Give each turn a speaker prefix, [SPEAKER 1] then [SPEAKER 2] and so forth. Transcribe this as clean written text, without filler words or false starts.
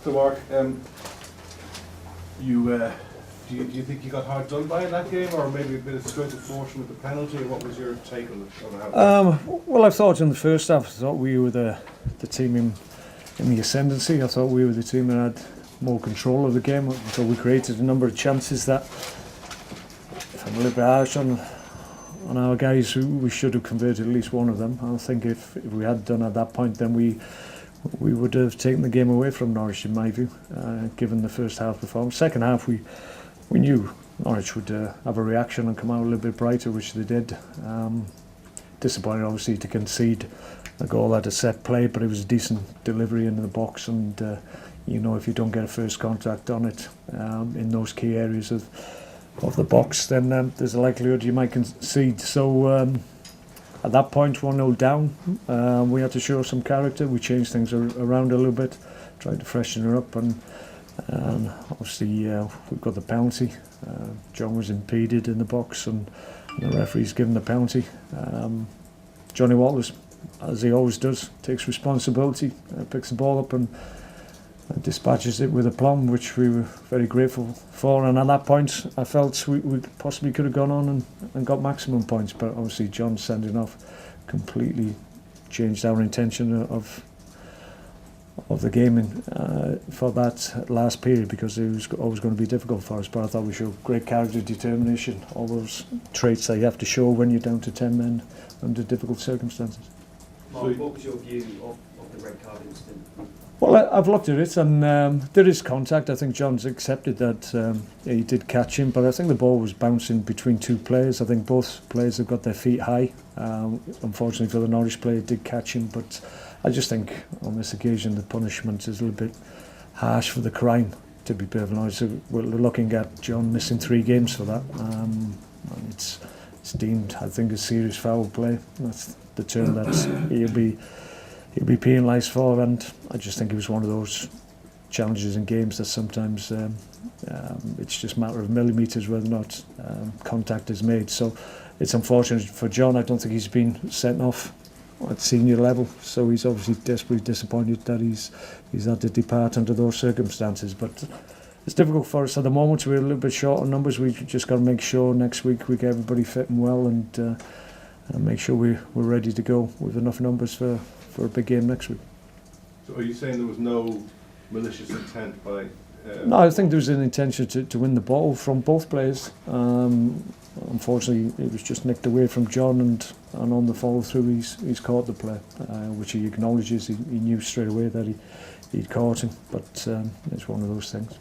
[SPEAKER 1] So Mark, do you think you got hard done by in that game, or maybe a bit of stroke of fortune with the penalty? What was your take on how?
[SPEAKER 2] Well, I thought in the first half, I thought we were the team in the ascendancy. I thought we were the team that had more control of the game. So we created a number of chances that, if I'm a little bit harsh on our guys, we should have converted at least one of them. I think if we had done at that point, then we would have taken the game away from Norwich, in my view, given the first half performance. Second half, we knew Norwich would have a reaction and come out a little bit brighter, which they did. Disappointed, obviously, to concede a goal at a set play, but it was a decent delivery into the box, and if you don't get a first contact on it in those key areas of the box, then there's a likelihood you might concede. So at that point, 1-0 down, we had to show some character. We changed things around a little bit, tried to freshen her up, and obviously we've got the penalty. John was impeded in the box, and the referee's given the penalty. Johnny Walters, as he always does, takes responsibility, picks the ball up and dispatches it with aplomb, which we were very grateful for. And at that point, I felt we possibly could have gone on and got maximum points, but obviously John sending off completely changed our intention of the game for that last period, because it was always going to be difficult for us. But I thought we showed great character, determination, all those traits that you have to show when you're down to 10 men under difficult circumstances.
[SPEAKER 3] Mark, what was your view of the red card incident?
[SPEAKER 2] Well, I've looked at it, and there is contact. I think John's accepted that he did catch him, but I think the ball was bouncing between two players. I think both players have got their feet high. Unfortunately for the Norwich player, it did catch him, but I just think on this occasion the punishment is a little bit harsh for the crime, to be perfectly honest. So we're looking at John missing 3 games for that. And it's deemed, I think, a serious foul play. That's the term that he'll be penalised for, and I just think it was one of those challenges in games that sometimes it's just a matter of millimetres whether or not contact is made. So it's unfortunate for John. I don't think he's been sent off at senior level, so he's obviously desperately disappointed that he's had to depart under those circumstances. But it's difficult for us at the moment. We're a little bit short on numbers. We've just got to make sure next week we get everybody fit and well, and make sure we're ready to go with enough numbers for a big game next week.
[SPEAKER 1] So are you saying there was no malicious intent by...
[SPEAKER 2] No, I think there was an intention to win the ball from both players. Unfortunately, it was just nicked away from John, and on the follow through he's caught the play, which he acknowledges. He knew straight away that he'd caught him, but it's one of those things.